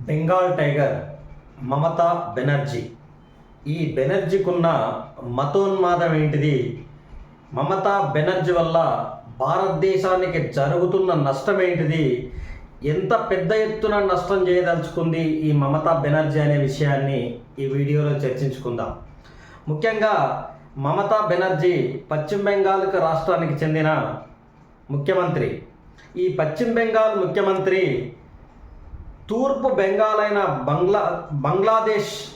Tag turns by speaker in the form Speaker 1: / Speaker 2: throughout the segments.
Speaker 1: Bengal tiger Mamata Banerjee. ఈ బెనర్జీకున్న మతోన్మాదం ఏంటిది? మమతా బెనర్జీ వల్ల భారతదేశానికి జరుగుతున్న నష్టం ఏంటిది? ఎంత పెద్ద ఎత్తున నష్టం చేయదలుచుకుంది ఈ మమతా బెనర్జీ అనే విషయాన్ని ఈ వీడియోలో చర్చించుకుందాం. ముఖ్యంగా మమతా బెనర్జీ పశ్చిమ బెంగాల్ రాష్ట్రానికి చెందిన ముఖ్యమంత్రి. ఈ పశ్చిమ బెంగాల్ ముఖ్యమంత్రి తూర్పు బెంగాల్ అయిన బంగ్లాదేశ్కు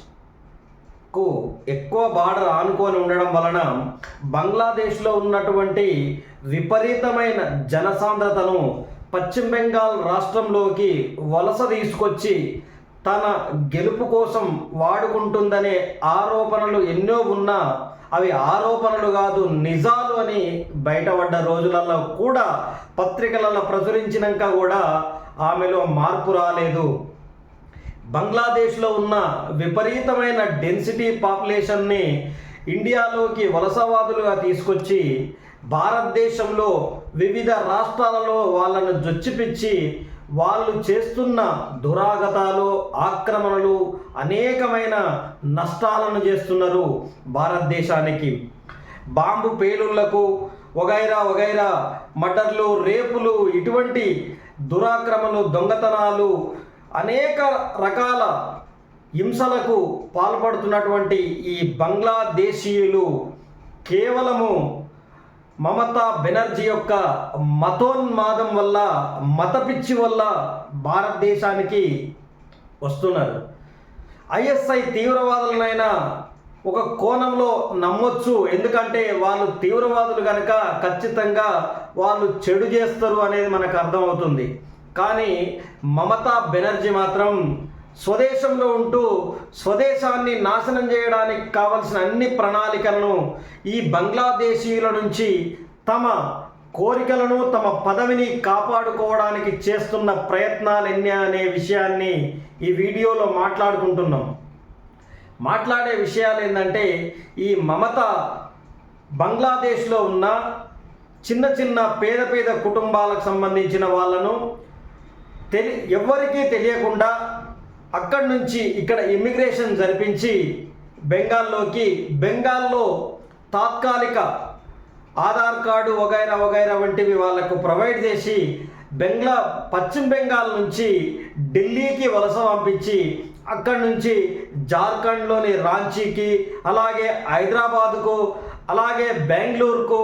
Speaker 1: ఎక్కువ బార్డర్ ఆనుకొని ఉండడం వలన బంగ్లాదేశ్లో ఉన్నటువంటి విపరీతమైన జనసాంద్రతను పశ్చిమ బెంగాల్ రాష్ట్రంలోకి వలస తీసుకొచ్చి తన గెలుపు కోసం వాడుకుంటుందనే ఆరోపణలు ఎన్నో ఉన్నా అవి ఆరోపణలు కాదు, నిజాలు అని బయటపడ్డ రోజులలో కూడా పత్రికలలో ప్రచురించినాక కూడా ఆమెలో మార్పు రాలేదు. బంగ్లాదేశ్లో ఉన్న విపరీతమైన డెన్సిటీ పాపులేషన్ని ఇండియాలోకి వలసవాదులుగా తీసుకొచ్చి భారతదేశంలో వివిధ రాష్ట్రాలలో వాళ్ళను జొచ్చిపిచ్చి వాళ్ళు చేస్తున్న దురాగతాలు, ఆక్రమణలు, అనేకమైన నష్టాలను చేస్తున్నారు భారతదేశానికి. బాంబు పేలుళ్లకు వగైరా మర్డర్లు, రేపులు, ఇటువంటి దురాక్రమణలు, దొంగతనాలు, అనేక రకాల హింసలకు పాల్పడుతున్నటువంటి ఈ బంగ్లాదేశీయులు కేవలము మమతా బెనర్జీ యొక్క మతోన్మాదం వల్ల, మతపిచ్చి వల్ల భారతదేశానికి వస్తున్నారు. ఐఎస్ఐ తీవ్రవాదులనైనా ఒక కోణంలో నమ్మొచ్చు, ఎందుకంటే వాళ్ళు తీవ్రవాదులు కనుక ఖచ్చితంగా వాళ్ళు చెడు చేస్తారు అనేది మనకు అర్థమవుతుంది. కానీ మమతా బెనర్జీ మాత్రం స్వదేశంలో ఉంటూ స్వదేశాన్ని నాశనం చేయడానికి కావలసిన అన్ని ప్రణాళికలను ఈ బంగ్లాదేశీయుల నుంచి తమ కోరికలను, తమ పదవిని కాపాడుకోవడానికి చేస్తున్న ప్రయత్నాలు ఎన్ని అనే విషయాన్ని ఈ వీడియోలో మాట్లాడుకుంటున్నాం. మాట్లాడే విషయాలు ఏంటంటే, ఈ మమత బంగ్లాదేశ్లో ఉన్న చిన్న పేద కుటుంబాలకు సంబంధించిన వాళ్ళను ఎవ్వరికీ తెలియకుండా అక్కడి నుంచి ఇక్కడ ఇమ్మిగ్రేషన్ జరిపించి బెంగాల్లో తాత్కాలిక ఆధార్ కార్డు వగైరా వంటివి వాళ్ళకు ప్రొవైడ్ చేసి పశ్చిమ బెంగాల్ నుంచి ఢిల్లీకి వలస పంపించి అక్కడి నుంచి జార్ఖండ్లోని రాంచీకి, అలాగే హైదరాబాదుకు, అలాగే బెంగళూరుకు,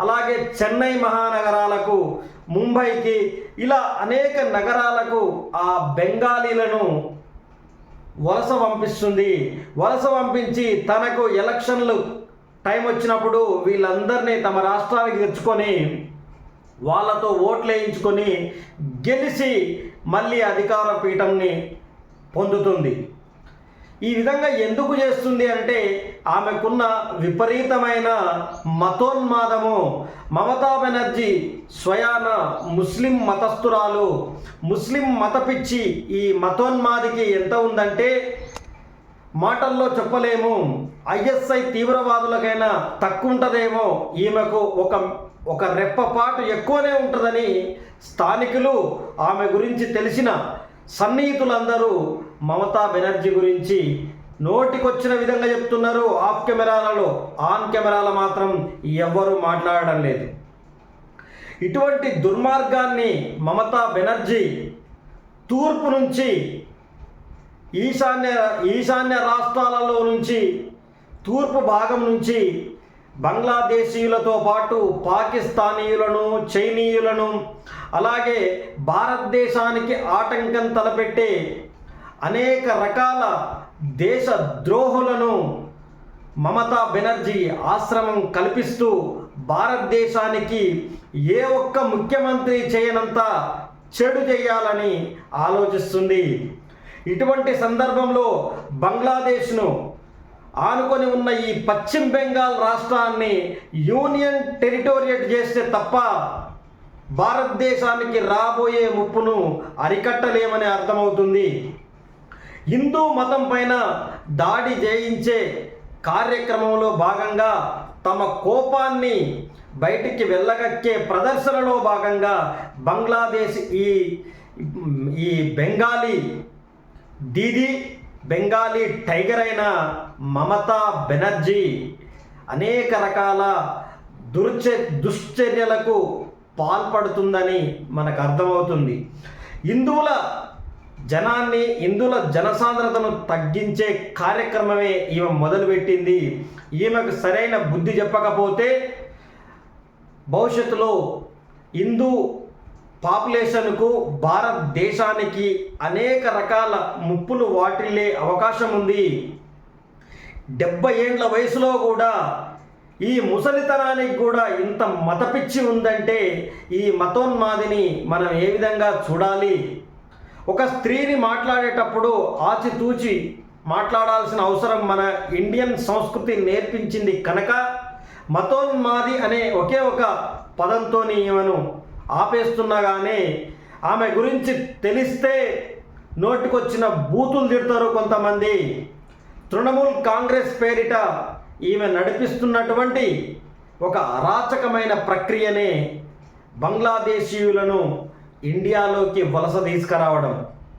Speaker 1: అలాగే చెన్నై మహానగరాలకు, ముంబైకి, ఇలా అనేక నగరాలకు ఆ బెంగాలీలను వలస పంపిస్తుంది. వలస పంపించి తనకు ఎలక్షన్లు టైం వచ్చినప్పుడు వీళ్ళందరినీ తమ రాష్ట్రానికి తెచ్చుకొని వాళ్ళతో ఓట్లు వేయించుకొని గెలిచి మళ్ళీ అధికార పీఠంని పొందుతుంది. ఈ విధంగా ఎందుకు చేస్తుంది అంటే, ఆమెకున్న విపరీతమైన మతోన్మాదము. మమతా బెనర్జీ స్వయాన ముస్లిం మతస్థురాలు. ముస్లిం మతపిచ్చి ఈ మతోన్మాదికి ఎంత ఉందంటే మాటల్లో చెప్పలేము. ఐఎస్ఐ తీవ్రవాదులకైనా తక్కువ ఉంటుందేమో, ఈమెకు ఒక రెప్పపాటు ఎక్కువనే ఉంటుందని స్థానికులు, ఆమె గురించి తెలిసిన సన్నిహితులందరూ మమతా బెనర్జీ గురించి నోటికొచ్చిన విధంగా చెప్తున్నారు. ఆఫ్ కెమెరాలలో, ఆన్ కెమెరాలో మాత్రం ఎవ్వరూ మాట్లాడడం లేదు. ఇటువంటి దుర్మార్గాన్ని మమతా బెనర్జీ తూర్పు నుంచి ఈశాన్య రాష్ట్రాలలో నుంచి, తూర్పు భాగం నుంచి బంగ్లాదేశీయులతో పాటు పాకిస్తానీయులను, చైనీయులను, అలాగే భారతదేశానికి ఆటంకం తలపెట్టే అనేక రకాల దేశ ద్రోహులను మమతా బెనర్జీ ఆశ్రమం కల్పిస్తూ భారతదేశానికి ఏ ఒక్క ముఖ్యమంత్రి చేయనంత చెడు చేయాలని ఆలోచిస్తుంది. ఇటువంటి సందర్భంలో బంగ్లాదేశ్ను ఆనుకొని ఉన్న ఈ పశ్చిమ బెంగాల్ రాష్ట్రాన్ని యూనియన్ టెరిటోరియట్ చేస్తే తప్ప భారతదేశానికి రాబోయే ముప్పును అరికట్టలేమని అర్థమవుతుంది. హిందూ మతం పైన దాడి చేయించే కార్యక్రమంలో భాగంగా తమ కోపాన్ని బయటికి వెళ్ళగక్కే ప్రదర్శనలో భాగంగా బంగ్లాదేశ్ ఈ బెంగాలీ దీదీ బెంగాలీ టైగర్ అయిన మమతా బెనర్జీ అనేక రకాల దుశ్చర్యలకు పాల్పడుతుందని మనకు అర్థమవుతుంది. హిందువుల జనసాంద్రతను తగ్గించే కార్యక్రమమే ఈమె మొదలుపెట్టింది. ఈమెకు సరైన బుద్ధి చెప్పకపోతే భవిష్యత్తులో హిందూ పాపులేషన్కు భారతదేశానికి అనేక రకాల ముప్పులు వాటిల్లే అవకాశం ఉంది. 70 ఏండ్ల వయసులో కూడా ఈ ముసలితనానికి కూడా ఇంత మతపిచ్చి ఉందంటే ఈ మతోన్మాదిని మనం ఏ విధంగా చూడాలి? ఒక స్త్రీని మాట్లాడేటప్పుడు ఆచితూచి మాట్లాడాల్సిన అవసరం మన ఇండియన్ సంస్కృతి నేర్పించింది కనుక మతోన్మాది అనే ఒకే ఒక పదంతో ఈమెను ఆపేస్తున్నగానే ఆమె గురించి తెలిస్తే నోటికొచ్చిన బూతులు తిడతారు కొంతమంది. తృణమూల్ కాంగ్రెస్ పేరిట ఈమె నడిపిస్తున్నటువంటి ఒక అరాచకమైన ప్రక్రియనే బంగ్లాదేశీయులను ఇండియాలోకి వలస తీసుకురావడం.